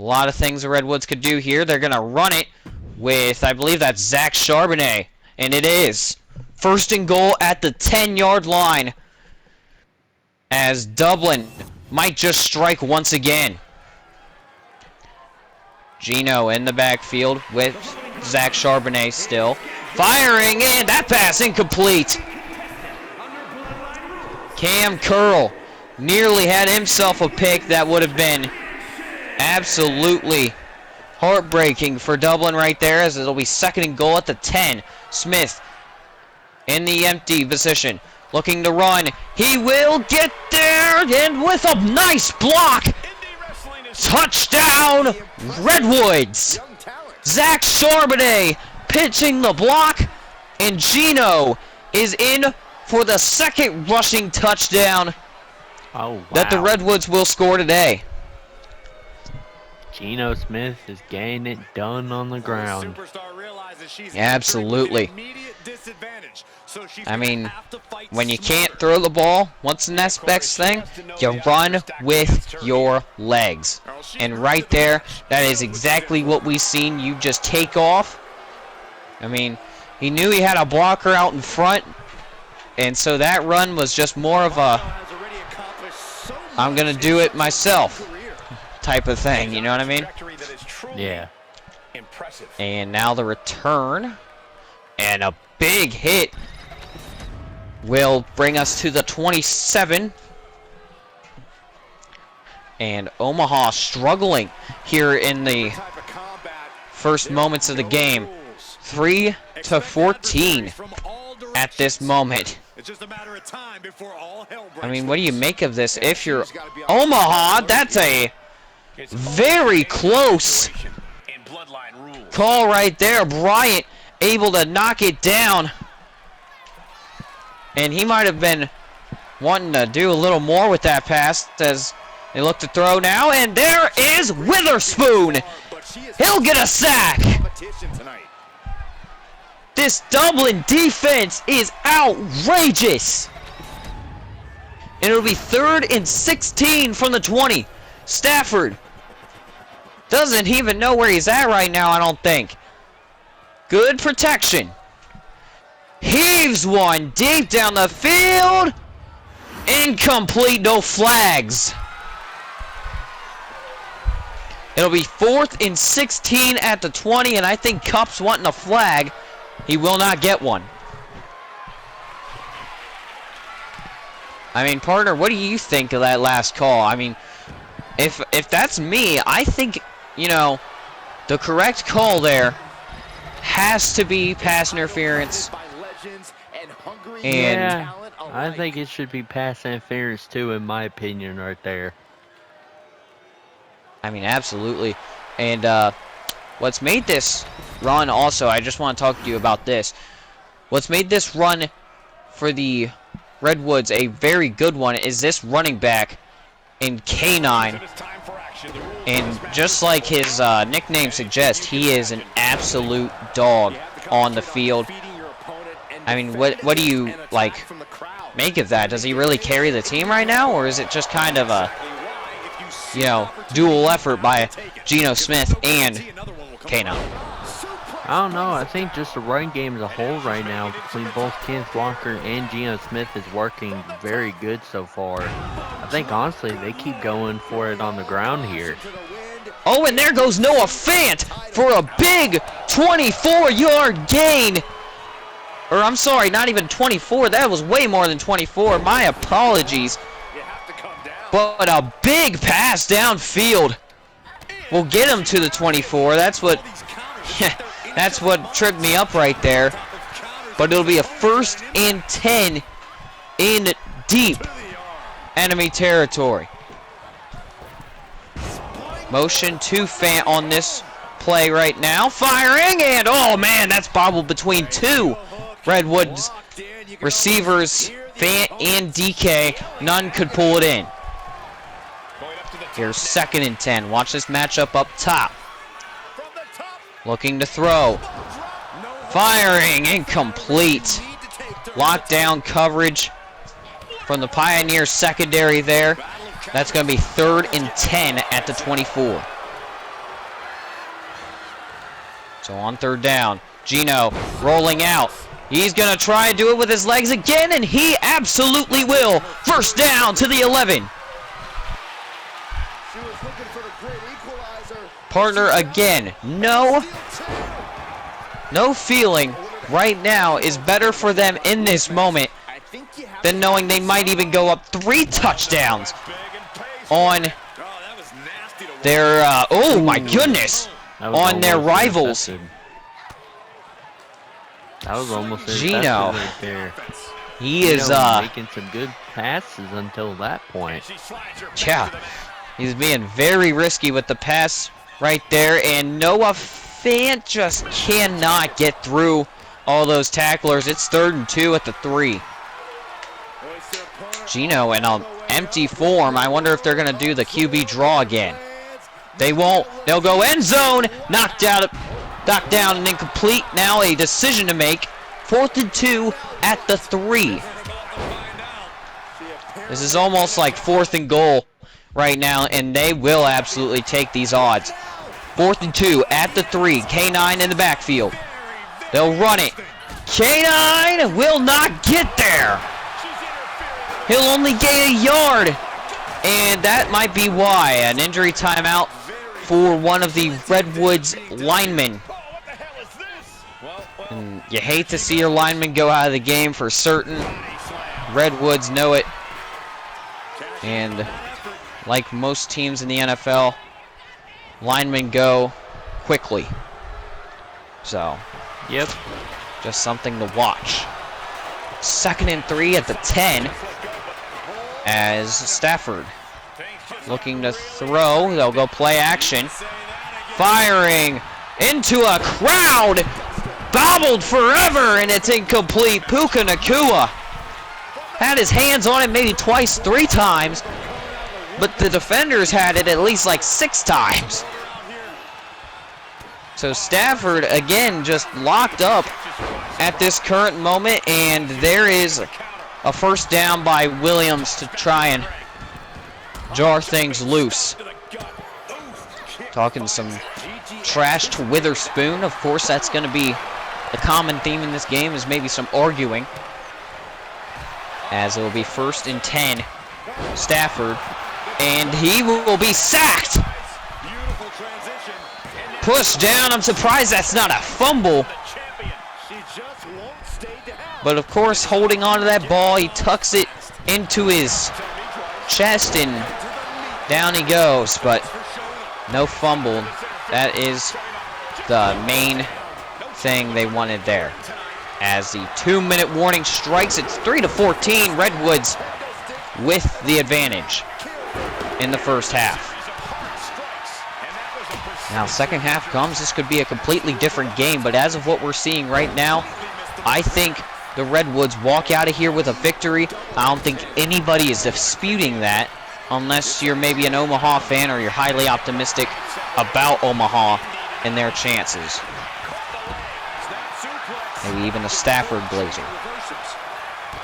A lot of things the Redwoods could do here. They're going to run it with, I believe that's Zach Charbonnet. And it is. First and goal at the 10-yard line. As Dublin might just strike once again. Gino in the backfield with Zach Charbonnet still. Firing, and that pass incomplete. Cam Curl nearly had himself a pick that would have been absolutely heartbreaking for Dublin right there, as it'll be second and goal at the 10. Smith in the empty position, looking to run. He will get there, and with a nice block. Touchdown, Redwoods. Zach Charbonnet pitching the block, and Gino is in for the second rushing touchdown that the Redwoods will score today. Geno Smith is getting it done on the ground. Absolutely. I mean, when you can't throw the ball, what's the next best thing? You run with your legs. And right there, that is exactly what we've seen. You just take off. I mean, he knew he had a blocker out in front, and so that run was just more of a I'm going to do it myself type of thing, you know what I mean? Yeah. And now the return, and a big hit will bring us to the 27. And Omaha struggling here in the first moments of the game. 3-14 at this moment. I mean, what do you make of this? If you're Omaha, that's a very close call right there. Bryant able to knock it down. And he might have been wanting to do a little more with that pass as they look to throw now. And there is Witherspoon. He'll get a sack. This Dublin defense is outrageous. And it'll be 3rd and 16 from the 20. Stafford doesn't even know where he's at right now, I don't think. Good protection. Heaves one deep down the field. Incomplete, no flags. It'll be 4th and 16 at the 20, and I think Cup's wanting a flag. He will not get one. I mean, partner, what do you think of that last call? I mean, if that's me, I think, you know, the correct call there has to be pass interference. And yeah, I think it should be pass interference too, in my opinion, right there. I mean, absolutely. And what's made this run also, I just want to talk to you about this. What's made this run for the Redwoods a very good one is this running back in K9. And just like his nickname suggests, he is an absolute dog on the field. I mean, what do you, like, make of that? Does he really carry the team right now, or is it just kind of a, you know, dual effort by Geno Smith and K9? I don't know. I think just the running game as a whole right now between both Kenneth Walker and Geno Smith is working very good so far. I think, honestly, they keep going for it on the ground here. Oh, and there goes Noah Fant for a big 24-yard gain. Or, I'm sorry, not even 24. That was way more than 24. My apologies. But a big pass downfield will get him to the 24. That's what tripped me up right there. But it'll be a 1st and 10 in deep enemy territory. Motion to Fant on this play right now. Firing, and oh man, that's bobbled between two Redwoods receivers, Fant and DK. None could pull it in. Here's 2nd and 10. Watch this matchup up top. Looking to throw. Firing, incomplete. Lockdown coverage from the Pioneer secondary there. That's going to be 3rd and 10 at the 24. So on third down, Gino rolling out. He's going to try and do it with his legs again, and he absolutely will. First down to the 11. Partner again. No feeling right now is better for them in this moment than knowing they might even go up 3 touchdowns on their, oh my goodness, on their rivals. That was almost Gino. right there. He is making some good passes until that point. Yeah, he's being very risky with the pass right there, and Noah Fant just cannot get through all those tacklers. It's 3rd and 2 at the 3. Gino in an empty form. I wonder if they're going to do the QB draw again. They won't. They'll go end zone. Knocked down and incomplete. Now a decision to make. 4th and 2 at the 3. This is almost like 4th and goal right now, and they will absolutely take these odds. 4th and 2 at the 3. K9 in the backfield. They'll run it. K9 will not get there. He'll only gain a yard. And that might be why. An injury timeout for one of the Redwoods linemen. And you hate to see your lineman go out of the game for certain. Redwoods know it. And like most teams in the NFL, linemen go quickly. So, yep, just something to watch. 2nd and 3 at the 10 as Stafford looking to throw. They'll go play action. Firing into a crowd. Bobbled forever, and it's incomplete. Puka Nacua had his hands on it maybe twice, 3 times, but the defenders had it at least like 6 times. So Stafford, again, just locked up at this current moment, and there is a first down by Williams to try and jar things loose. Talking some trash to Witherspoon. Of course, that's going to be the common theme in this game, is maybe some arguing. As it will be 1st and 10. Stafford. And he will be sacked. Pushed down. I'm surprised that's not a fumble. But of course, holding on to that ball, he tucks it into his chest and down he goes. But no fumble. That is the main thing they wanted there. As the 2-minute warning strikes, it's 3-14. Redwoods with the advantage in the first half. Now, second half comes. This could be a completely different game, but as of what we're seeing right now, I think the Redwoods walk out of here with a victory. I don't think anybody is disputing that, unless you're maybe an Omaha fan or you're highly optimistic about Omaha and their chances. Maybe even a Stafford Blazer.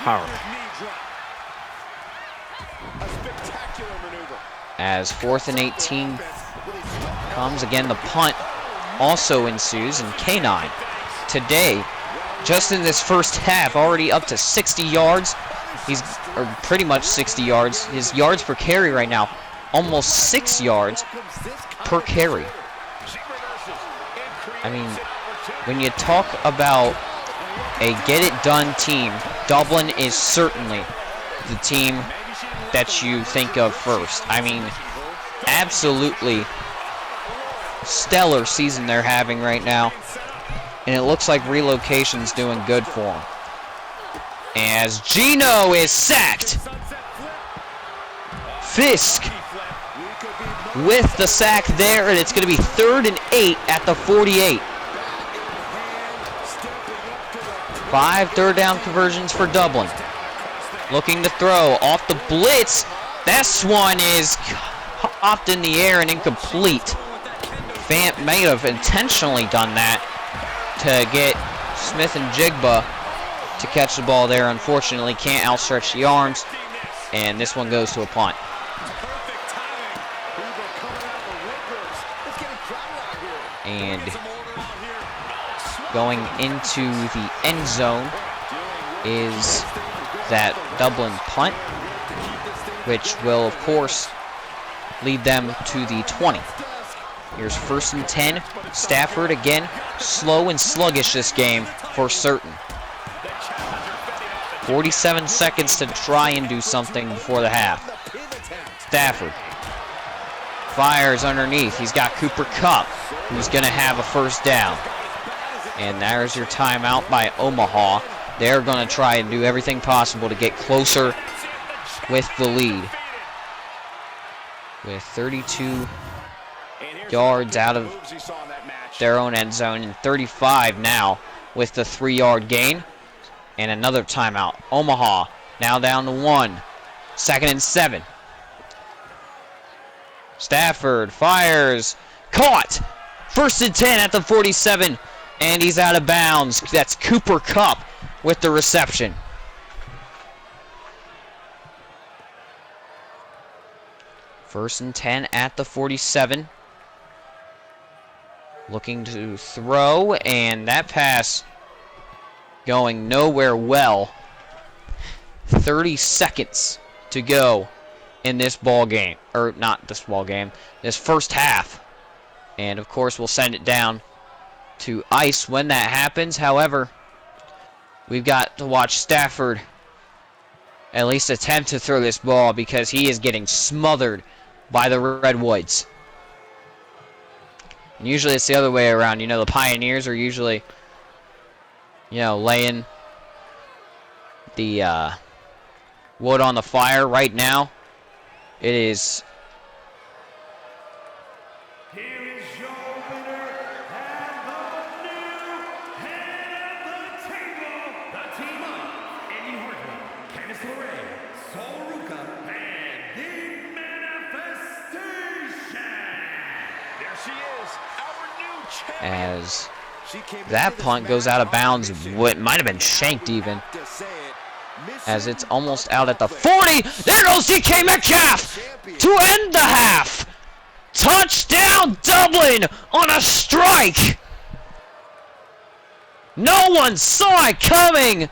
Power. As 4th and 18 comes, again the punt also ensues, and K9 today, just in this first half, already up to 60 yards. He's pretty much 60 yards. His yards per carry right now, almost 6 yards per carry. I mean, when you talk about a get-it-done team, Dublin is certainly the team that you think of first. I mean, absolutely stellar season they're having right now, and it looks like relocation's doing good for them. As Gino is sacked. Fisk with the sack there, and it's going to be 3rd and 8 at the 48. 5 third down conversions for Dublin. Looking to throw off the blitz. This one is popped in the air and incomplete. Fant may have intentionally done that to get Smith and Jigba to catch the ball there. Unfortunately, can't outstretch the arms, and this one goes to a punt. And Going into the end zone is that Dublin punt, which will, of course, lead them to the 20. Here's 1st and 10. Stafford again, slow and sluggish this game for certain. 47 seconds to try and do something before the half. Stafford fires underneath. He's got Cooper Kupp, who's going to have a first down. And there's your timeout by Omaha. They're going to try and do everything possible to get closer with the lead. With 32 yards out of their own end zone and 35 now with the 3-yard gain. And another timeout. Omaha now down to 1. 2nd and 7. Stafford fires. Caught. 1st and 10 at the 47. And he's out of bounds. That's Cooper Kupp with the reception. First and 10 at the 47. Looking to throw, and that pass going nowhere well. 30 seconds to go in this ball game. Or not this ball game. This first half. And of course we'll send it down to ice when that happens. However, we've got to watch Stafford at least attempt to throw this ball because he is getting smothered by the Redwoods. And usually it's the other way around. You know, the Pioneers are usually, you know, laying the wood on the fire. Right now, it is as that punt goes out of bounds. What might have been shanked even, as it's almost out at the 40. There goes DK Metcalf to end the half. Touchdown Dublin on a strike. No one saw it coming.